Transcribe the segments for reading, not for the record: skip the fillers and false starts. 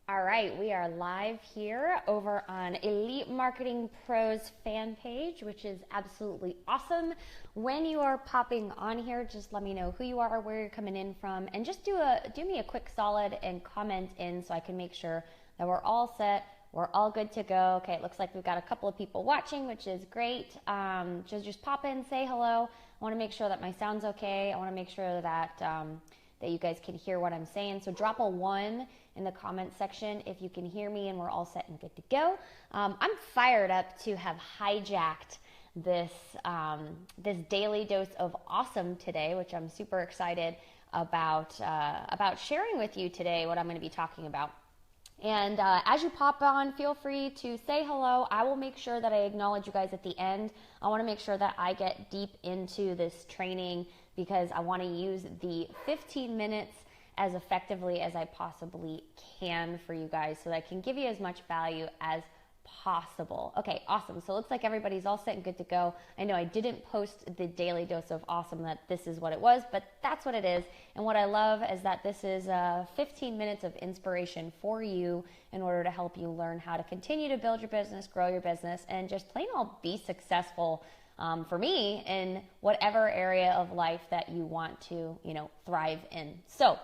All right, we are live here over on Elite Marketing Pros fan page, which is absolutely awesome. When you are popping on here, just let me know who you are, where you're coming in from, and just do me a quick solid and comment in so I can make sure that we're all set. We're all good to go. Okay, it looks like we've got a couple of people watching, which is great. Just pop in, say hello. I want to make sure that my sound's okay. I want to make sure that that you guys can hear what I'm saying. So drop a 1 in the comment section if you can hear me and we're all set and good to go. I'm fired up to have hijacked this daily dose of awesome today, which I'm super excited about sharing with you today what I'm going to be talking about. And as you pop on, feel free to say hello. I will make sure that I acknowledge you guys at the end. I want to make sure that I get deep into this training because I want to use the 15 minutes as effectively as I possibly can for you guys so that I can give you as much value as possible. Okay, awesome. So it looks like everybody's all set and good to go. I know I didn't post the daily dose of awesome that this is what it was, but that's what it is. And what I love is that this is 15 minutes of inspiration for you in order to help you learn how to continue to build your business, grow your business, and just plain old be successful for me in whatever area of life that you want to, thrive in. So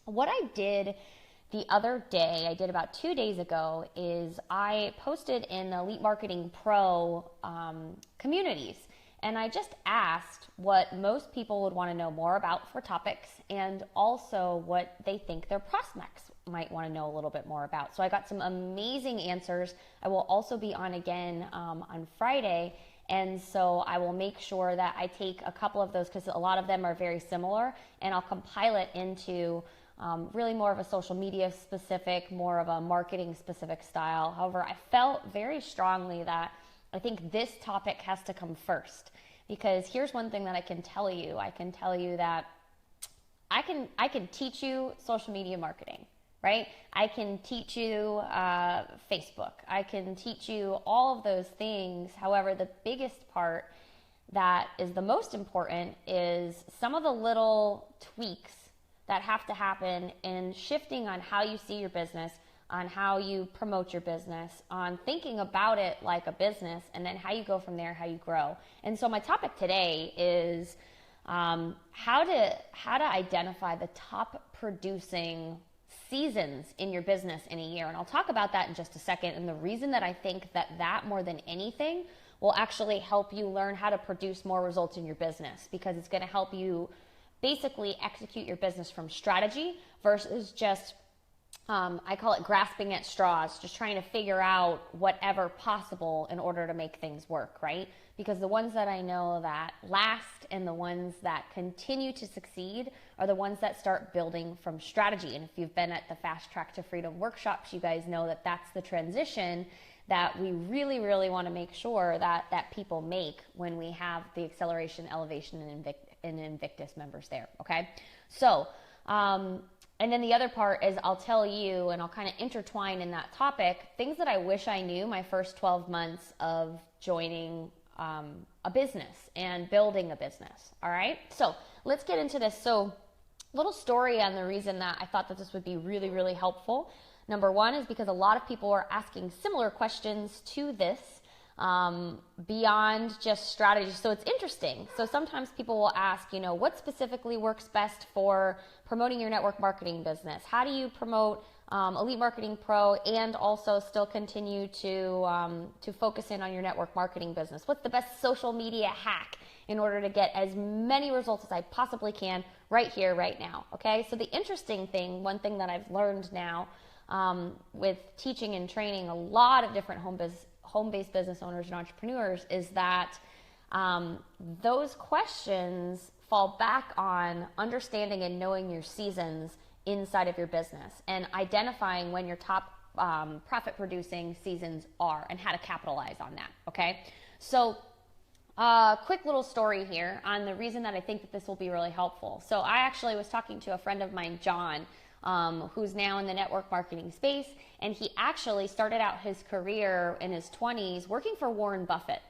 what I did the other day, I did about 2 days ago, is I posted in the Elite Marketing Pro communities. And I just asked what most people would want to know more about for topics and also what they think their prospects might want to know a little bit more about. So I got some amazing answers. I will also be on again on Friday. And so I will make sure that I take a couple of those because a lot of them are very similar and I'll compile it into really more of a social media specific, more of a marketing specific style. However, I felt very strongly that I think this topic has to come first because here's one thing that I can tell you. I can tell you that I can teach you social media marketing, right? I can teach you Facebook. I can teach you all of those things. However, the biggest part that is the most important is some of the little tweaks that have to happen in shifting on how you see your business, on how you promote your business, on thinking about it like a business, and then how you go from there, how you grow. And so my topic today is how to identify the top producing seasons in your business in a year. And I'll talk about that in just a second. And the reason that I think that more than anything will actually help you learn how to produce more results in your business because it's going to help you basically execute your business from strategy versus just, I call it grasping at straws, just trying to figure out whatever possible in order to make things work, right? Because the ones that I know that last and the ones that continue to succeed are the ones that start building from strategy. And if you've been at the Fast Track to Freedom workshops, you guys know that that's the transition that we really, really want to make sure that people make when we have the acceleration, elevation, and Invictus members there, okay? So, and then the other part is I'll tell you, and I'll kind of intertwine in that topic, things that I wish I knew my first 12 months of joining a business and building a business, all right? So let's get into this. So little story on the reason that I thought that this would be really, really helpful. Number one is because a lot of people are asking similar questions to this beyond just strategy. So it's interesting. So sometimes people will ask, what specifically works best for promoting your network marketing business? How do you promote Elite Marketing Pro and also still continue to focus in on your network marketing business? What's the best social media hack in order to get as many results as I possibly can right here, right now? Okay. So the interesting thing, one thing that I've learned now with teaching and training a lot of different home-based business owners and entrepreneurs is that those questions fall back on understanding and knowing your seasons inside of your business and identifying when your top profit-producing seasons are and how to capitalize on that, okay? So quick little story here on the reason that I think that this will be really helpful. So I actually was talking to a friend of mine, John, who's now in the network marketing space, and he actually started out his career in his 20s working for Warren Buffett,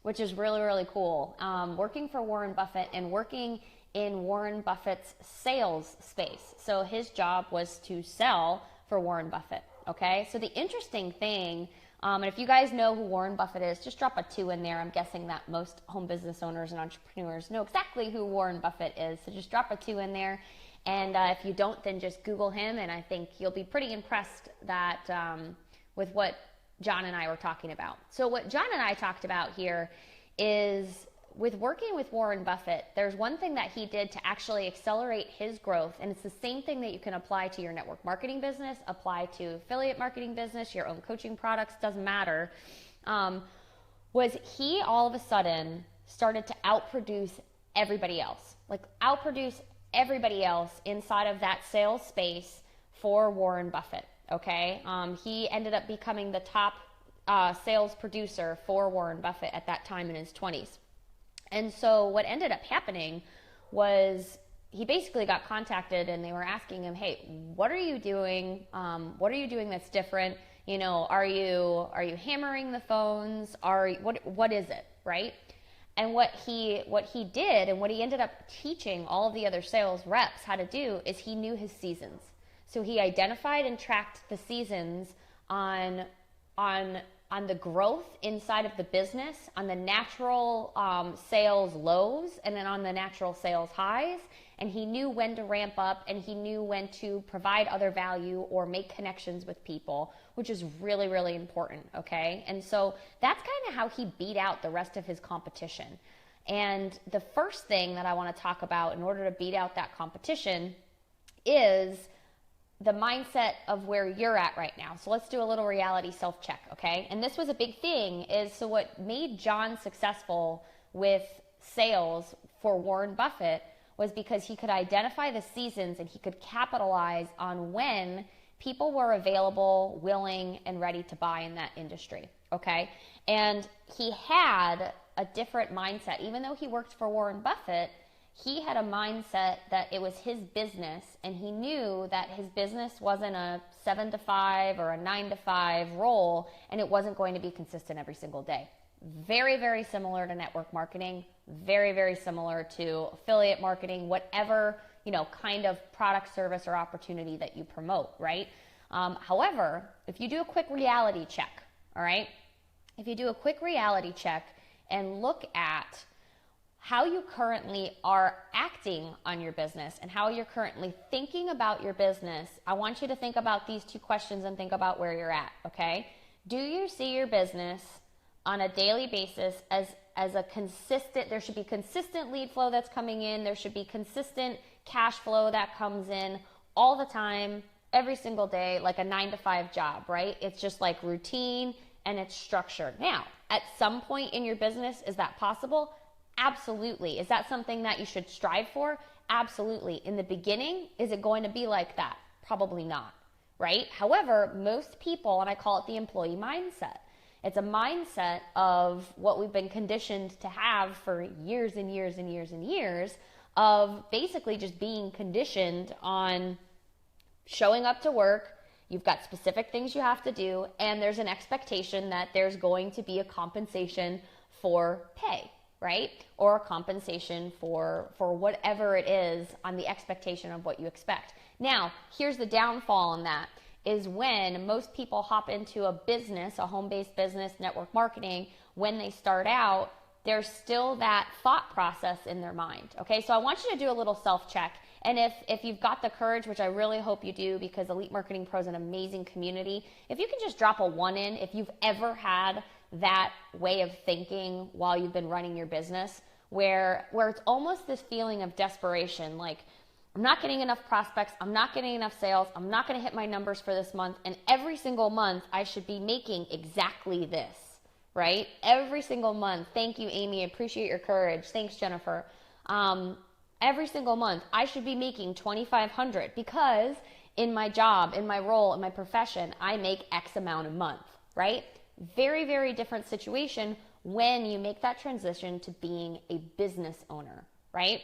which is really, really cool. Working for Warren Buffett and working in Warren Buffett's sales space. So his job was to sell for Warren Buffett. okay? So the interesting thing, and if you guys know who Warren Buffett is, just drop a 2 in there. I'm guessing that most home business owners and entrepreneurs know exactly who Warren Buffett is. So just drop a 2 in there. And if you don't, then just Google him. And I think you'll be pretty impressed that with what John and I were talking about. So what John and I talked about here is with working with Warren Buffett, there's one thing that he did to actually accelerate his growth, and it's the same thing that you can apply to your network marketing business, apply to affiliate marketing business, your own coaching products, doesn't matter, was he all of a sudden started to outproduce everybody else, like outproduce everybody else inside of that sales space for Warren Buffett, okay? He ended up becoming the top sales producer for Warren Buffett at that time in his 20s. And so what ended up happening was he basically got contacted and they were asking him, hey, what are you doing? What are you doing that's different? You know, are you hammering the phones? What is it, right? And what he did and what he ended up teaching all of the other sales reps how to do is he knew his seasons. So he identified and tracked the seasons on the growth inside of the business, on the natural sales lows, and then on the natural sales highs. And he knew when to ramp up, and he knew when to provide other value or make connections with people, which is really, really important, okay? And so that's kind of how he beat out the rest of his competition. And the first thing that I want to talk about in order to beat out that competition is the mindset of where you're at right now. So let's do a little reality self-check, okay? And this was a big thing so what made John successful with sales for Warren Buffett was because he could identify the seasons and he could capitalize on when people were available, willing, and ready to buy in that industry, okay? And he had a different mindset. Even though he worked for Warren Buffett, he had a mindset that it was his business, and he knew that his business wasn't a 7 to 5 or a 9 to 5 role, and it wasn't going to be consistent every single day. Very, very similar to network marketing, very, very similar to affiliate marketing, whatever, kind of product, service, or opportunity that you promote, right? However, if you do a quick reality check, all right? If you do a quick reality check and look at how you currently are acting on your business and how you're currently thinking about your business, I want you to think about these 2 questions and think about where you're at, okay? Do you see your business on a daily basis as a consistent, there should be consistent lead flow that's coming in, there should be consistent cash flow that comes in all the time, every single day, like a 9 to 5 job, right? It's just like routine and it's structured. Now, at some point in your business, is that possible? Absolutely. Is that something that you should strive for? Absolutely. In the beginning, is it going to be like that? Probably not, right? However, most people, and I call it the employee mindset, it's a mindset of what we've been conditioned to have for years and years and years and years of basically just being conditioned on showing up to work. You've got specific things you have to do, and there's an expectation that there's going to be a compensation for pay, right? Or a compensation for whatever it is on the expectation of what you expect. Now, here's the downfall in that is when most people hop into a business, a home-based business, network marketing, when they start out, there's still that thought process in their mind, okay? So I want you to do a little self-check. And if you've got the courage, which I really hope you do because Elite Marketing Pro is an amazing community, if you can just drop a 1 in, if you've ever had that way of thinking while you've been running your business where it's almost this feeling of desperation, like I'm not getting enough prospects, I'm not getting enough sales, I'm not going to hit my numbers for this month, and every single month I should be making exactly this, right? Every single month. Thank you, Amy. I appreciate your courage. Thanks, Jennifer. Every single month I should be making $2,500 because in my job, in my role, in my profession, I make X amount a month, right? Very, very different situation when you make that transition to being a business owner, right?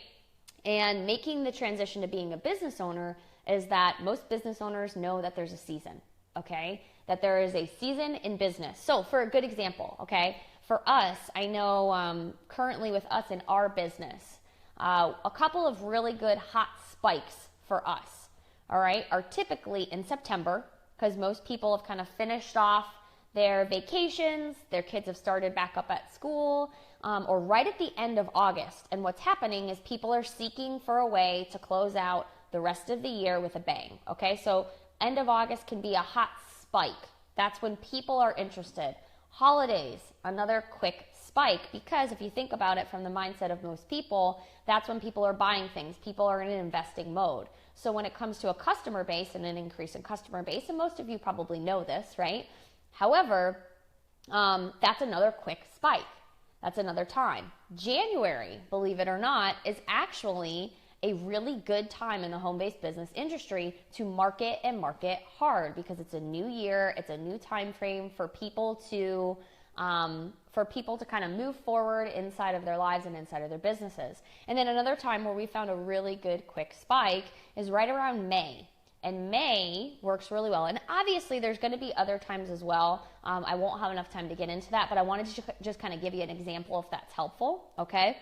And making the transition to being a business owner is that most business owners know that there's a season, okay? That there is a season in business. So for a good example, okay? For us, I know currently with us in our business, a couple of really good hot spikes for us, all right, are typically in September, because most people have kind of finished off their vacations, their kids have started back up at school, or right at the end of August. And what's happening is people are seeking for a way to close out the rest of the year with a bang, okay? So end of August can be a hot spike. That's when people are interested. Holidays, another quick spike, because if you think about it from the mindset of most people, that's when people are buying things. People are in an investing mode. So when it comes to a customer base and an increase in customer base, and most of you probably know this, right? However, that's another quick spike. That's another time. January, believe it or not, is actually a really good time in the home-based business industry to market and market hard, because it's a new year, it's a new time frame for people to kind of move forward inside of their lives and inside of their businesses. And then another time where we found a really good quick spike is right around May. And May works really well. And obviously there's going to be other times as well. I won't have enough time to get into that, but I wanted to just kind of give you an example if that's helpful, okay?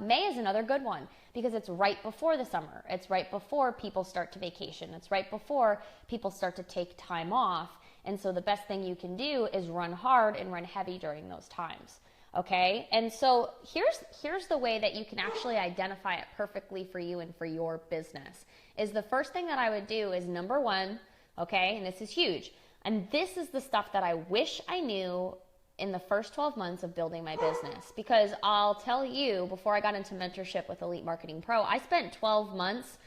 May is another good one because it's right before the summer. It's right before people start to vacation. It's right before people start to take time off. And so the best thing you can do is run hard and run heavy during those times. Okay. And so here's the way that you can actually identify it perfectly for you and for your business is the first thing that I would do is number one. Okay. And this is huge. And this is the stuff that I wish I knew in the first 12 months of building my business, because I'll tell you, before I got into mentorship with Elite Marketing Pro, I spent 12 months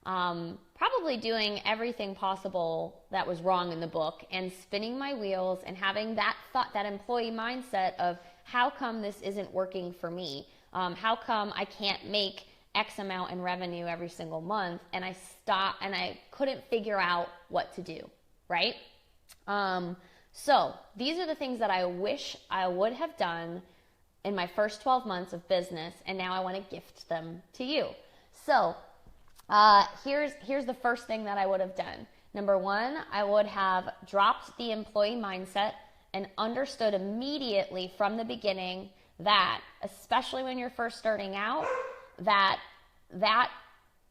probably doing everything possible that was wrong in the book and spinning my wheels and having that thought, that employee mindset of how come this isn't working for me? How come I can't make X amount in revenue every single month? And I stopped and I couldn't figure out what to do, right? So these are the things that I wish I would have done in my first 12 months of business, and now I want to gift them to you. So here's the first thing that I would have done. Number one, I would have dropped the employee mindset and understood immediately from the beginning that, especially when you're first starting out, that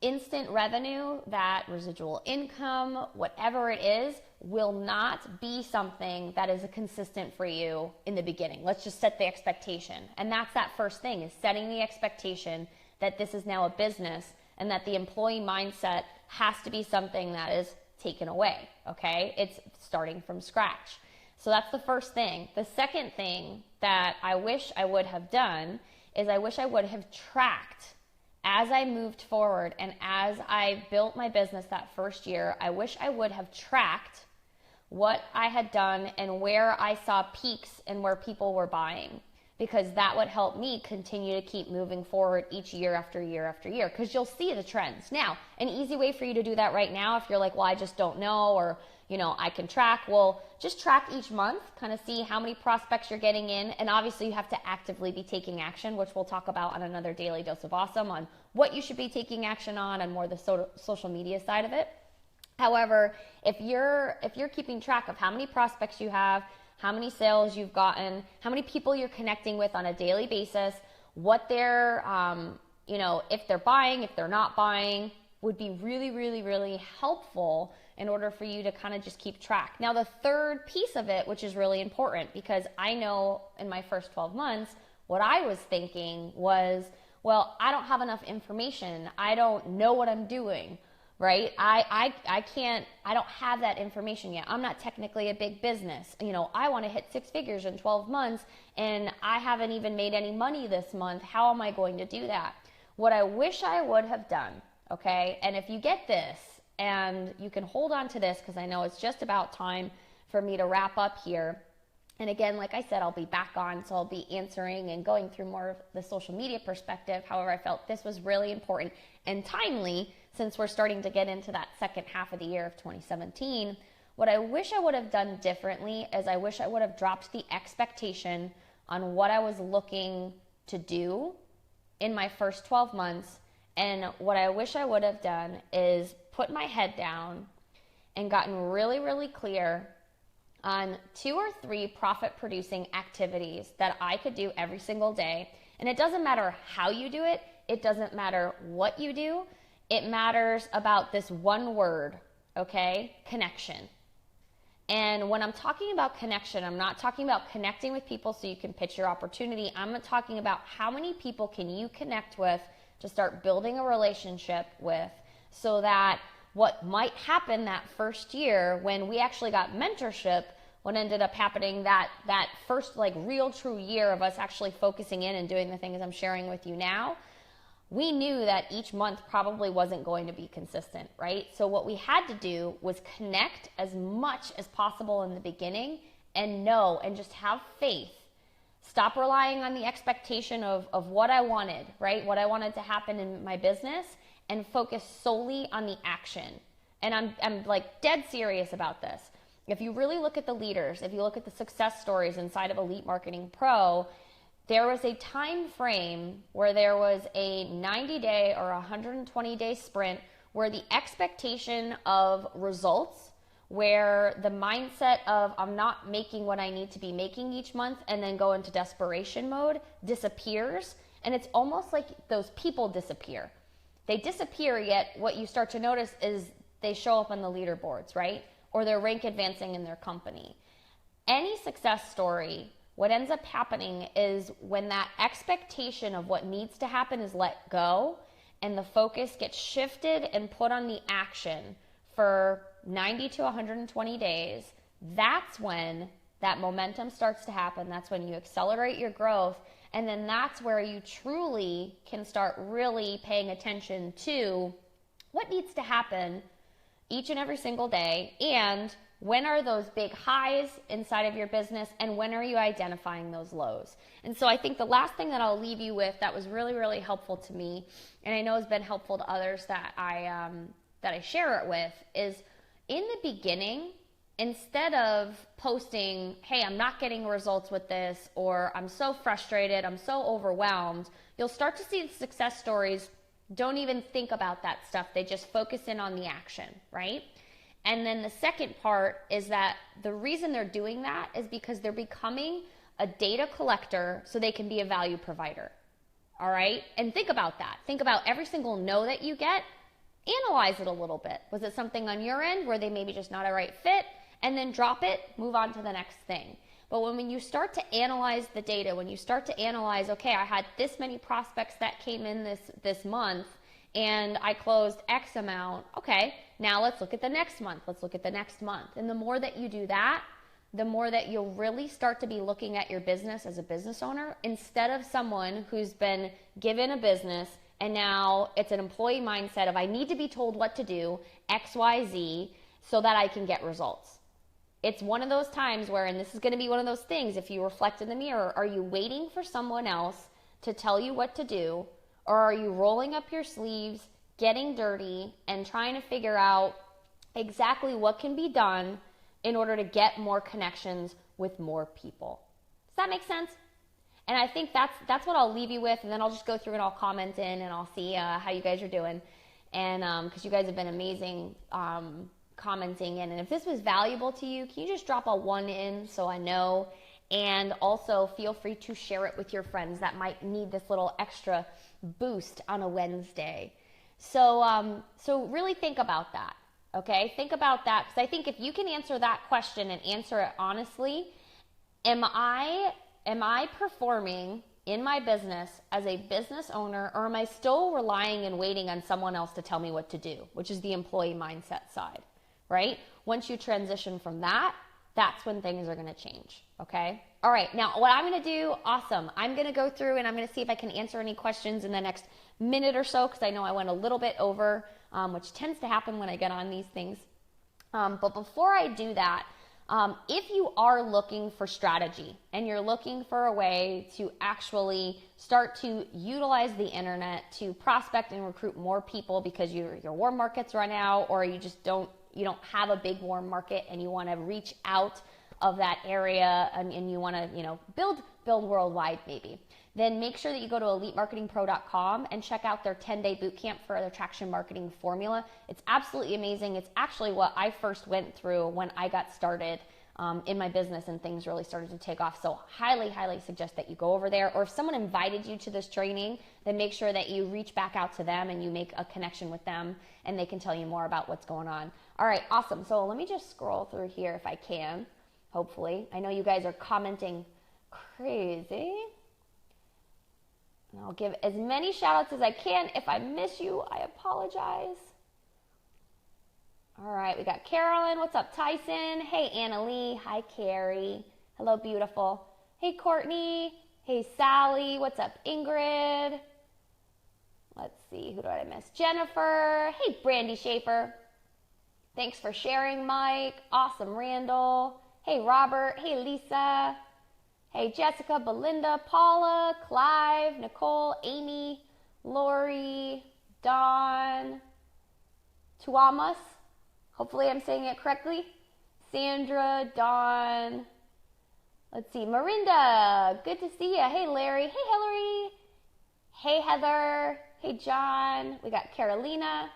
instant revenue, that residual income, whatever it is, will not be something that is consistent for you in the beginning. Let's just set the expectation. And that's that first thing, is setting the expectation that this is now a business and that the employee mindset has to be something that is taken away, okay? It's starting from scratch. So that's the first thing. The second thing that I wish I would have done is I wish I would have tracked as I moved forward and as I built my business that first year. I wish I would have tracked what I had done and where I saw peaks and where people were buying, because that would help me continue to keep moving forward each year after year after year, because you'll see the trends. Now, an easy way for you to do that right now, if you're like, well, I just don't know, or, I can track, well, just track each month, kind of see how many prospects you're getting in. And obviously you have to actively be taking action, which we'll talk about on another Daily Dose of Awesome, on what you should be taking action on and more the social media side of it. However, if you're keeping track of how many prospects you have, how many sales you've gotten, how many people you're connecting with on a daily basis, what they're, if they're buying, if they're not buying, would be really, really, really helpful in order for you to kind of just keep track. Now, the third piece of it, which is really important, because I know in my first 12 months, what I was thinking was, well, I don't have enough information. I don't know what I'm doing. Right? I don't have that information yet. I'm not technically a big business. I want to hit 6 figures in 12 months and I haven't even made any money this month. How am I going to do that? What I wish I would have done, okay? And if you get this and you can hold on to this, because I know it's just about time for me to wrap up here. And again, like I said, I'll be back on, so I'll be answering and going through more of the social media perspective. However, I felt this was really important and timely since we're starting to get into that second half of the year of 2017. What I wish I would have done differently is I wish I would have dropped the expectation on what I was looking to do in my first 12 months. And what I wish I would have done is put my head down and gotten really, really clear on 2 or 3 profit-producing activities that I could do every single day. And it doesn't matter how you do it. It doesn't matter what you do. It matters about this one word, okay? Connection. And when I'm talking about connection, I'm not talking about connecting with people so you can pitch your opportunity. I'm talking about how many people can you connect with to start building a relationship with, so that what might happen that first year when we actually got mentorship, what ended up happening that first like real true year of us actually focusing in and doing the things I'm sharing with you now, we knew that each month probably wasn't going to be consistent, right? So what we had to do was connect as much as possible in the beginning and know and just have faith. Stop relying on the expectation of what I wanted, right? What I wanted to happen in my business, and focus solely on the action. And I'm like dead serious about this. If you really look at the leaders, if you look at the success stories inside of Elite Marketing Pro, there was a time frame where there was a 90-day or 120-day sprint where the expectation of results, where the mindset of I'm not making what I need to be making each month and then go into desperation mode disappears. And it's almost like those people disappear. They disappear, yet what you start to notice is they show up on the leaderboards, right? Or they're rank advancing in their company. Any success story, what ends up happening is when that expectation of what needs to happen is let go and the focus gets shifted and put on the action for 90 to 120 days, that's when that momentum starts to happen. That's when you accelerate your growth. And then that's where you truly can start really paying attention to what needs to happen each and every single day, and when are those big highs inside of your business, and when are you identifying those lows? And so I think the last thing that I'll leave you with that was really, really helpful to me, and I know has been helpful to others that I share it with, is in the beginning, instead of posting, hey, I'm not getting results with this, or I'm so frustrated, I'm so overwhelmed, you'll start to see the success stories don't even think about that stuff. They just focus in on the action, right? And then the second part is that the reason they're doing that is because they're becoming a data collector so they can be a value provider. All right? And think about that. Think about every single no that you get. Analyze it a little bit. Was it something on your end where they maybe just not a right fit? And then drop it, move on to the next thing. But when you start to analyze the data, when you start to analyze, okay, I had this many prospects that came in this month, and I closed X amount. Okay, now let's look at the next month. Let's look at the next month. And the more that you do that, the more that you'll really start to be looking at your business as a business owner instead of someone who's been given a business and now it's an employee mindset of I need to be told what to do, X, Y, Z, so that I can get results. It's one of those times where, and this is going to be one of those things, if you reflect in the mirror, are you waiting for someone else to tell you what to do? Or are you rolling up your sleeves, getting dirty, and trying to figure out exactly what can be done in order to get more connections with more people? Does that make sense? And I think that's what I'll leave you with, and then I'll just go through and I'll comment in and I'll see how you guys are doing. And because you guys have been amazing commenting in. And if this was valuable to you, can you just drop a 1 in so I know? And also feel free to share it with your friends that might need this little extra boost on a Wednesday. So really think about that. Okay, think about that, because I think if you can answer that question and answer it honestly, am I performing in my business as a business owner, or am I still relying and waiting on someone else to tell me what to do, which is the employee mindset side, right? Once you transition from that, that's when things are going to change, okay? All right, now what I'm going to do, awesome. I'm going to go through and I'm going to see if I can answer any questions in the next minute or so, because I know I went a little bit over, which tends to happen when I get on these things. But before I do that, if you are looking for strategy and you're looking for a way to actually start to utilize the internet to prospect and recruit more people because your warm market's run out, or you just don't have a big warm market and you want to reach out of that area and you want to build worldwide maybe, then make sure that you go to elitemarketingpro.com and check out their 10-day bootcamp for their traction marketing formula. It's absolutely amazing. It's actually what I first went through when I got started in my business and things really started to take off. So highly, highly suggest that you go over there. Or if someone invited you to this training, then make sure that you reach back out to them and you make a connection with them and they can tell you more about what's going on. All right, awesome. So let me just scroll through here if I can, hopefully. I know you guys are commenting crazy. And I'll give as many shout outs as I can. If I miss you, I apologize. All right, we got Carolyn. What's up, Tyson? Hey, Anna Lee. Hi, Carrie. Hello, beautiful. Hey, Courtney. Hey, Sally. What's up, Ingrid? Let's see, who did I miss? Jennifer. Hey, Brandy Schaefer. Thanks for sharing, Mike. Awesome, Randall. Hey, Robert. Hey, Lisa. Hey, Jessica, Belinda, Paula, Clive, Nicole, Amy, Lori, Dawn, Tuamas. Hopefully I'm saying it correctly. Sandra, Dawn. Let's see, Marinda. Good to see you. Hey, Larry. Hey, Hillary. Hey, Heather. Hey, John. We got Carolina.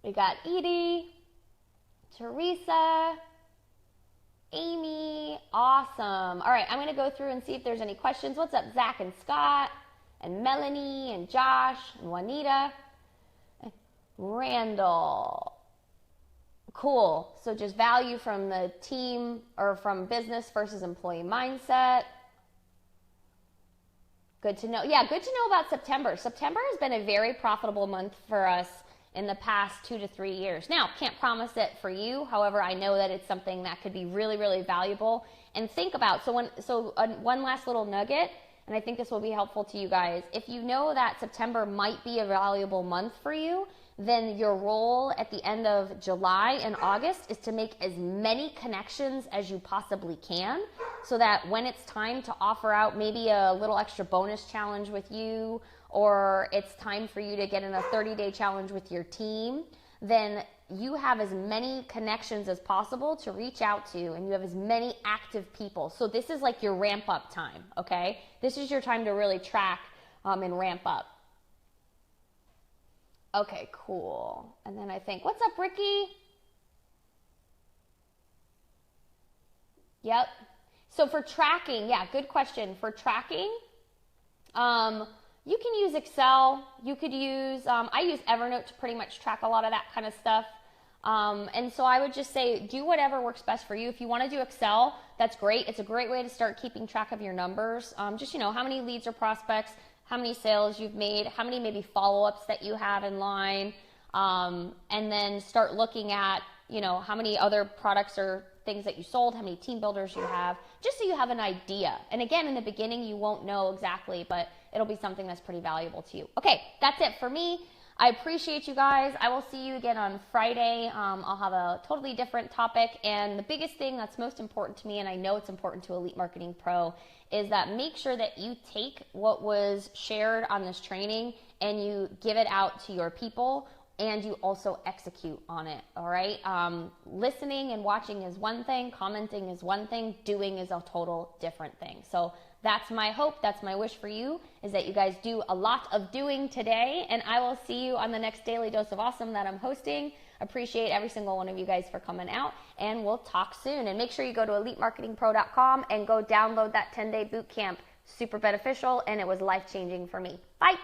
We got Edie. Teresa. Amy. Awesome. All right, I'm going to go through and see if there's any questions. What's up, Zach and Scott? And Melanie and Josh and Juanita. Randall. Cool. So just value from the team or from business versus employee mindset. Good to know. Yeah, good to know about September. September has been a very profitable month for us in the past 2 to 3 years. Now, can't promise it for you. However, I know that it's something that could be really, really valuable. And think about, one last little nugget, and I think this will be helpful to you guys. If you know that September might be a valuable month for you, then your role at the end of July and August is to make as many connections as you possibly can so that when it's time to offer out maybe a little extra bonus challenge with you, or it's time for you to get in a 30-day challenge with your team, then you have as many connections as possible to reach out to, and you have as many active people. So this is like your ramp up time, okay? This is your time to really track and ramp up. Okay, cool. And then I think, what's up, Ricky? Yep. So for tracking, yeah, good question. For tracking, you can use Excel. You could use, I use Evernote to pretty much track a lot of that kind of stuff. And so I would just say, do whatever works best for you. If you want to do Excel, that's great. It's a great way to start keeping track of your numbers. Just, how many leads or prospects, how many sales you've made, how many maybe follow-ups that you have in line, and then start looking at, how many other products or things that you sold, how many team builders you have, just so you have an idea. And again, in the beginning, you won't know exactly, but it'll be something that's pretty valuable to you. Okay, that's it for me. I appreciate you guys. I will see you again on Friday. I'll have a totally different topic. And the biggest thing that's most important to me, and I know it's important to Elite Marketing Pro, is that make sure that you take what was shared on this training and you give it out to your people, and you also execute on it, all right? Listening and watching is one thing, commenting is one thing, doing is a total different thing. So that's my hope, that's my wish for you, is that you guys do a lot of doing today, and I will see you on the next Daily Dose of Awesome that I'm hosting. Appreciate every single one of you guys for coming out, and we'll talk soon. And make sure you go to elitemarketingpro.com and go download that 10-day boot camp. Super beneficial, and it was life-changing for me. Bye.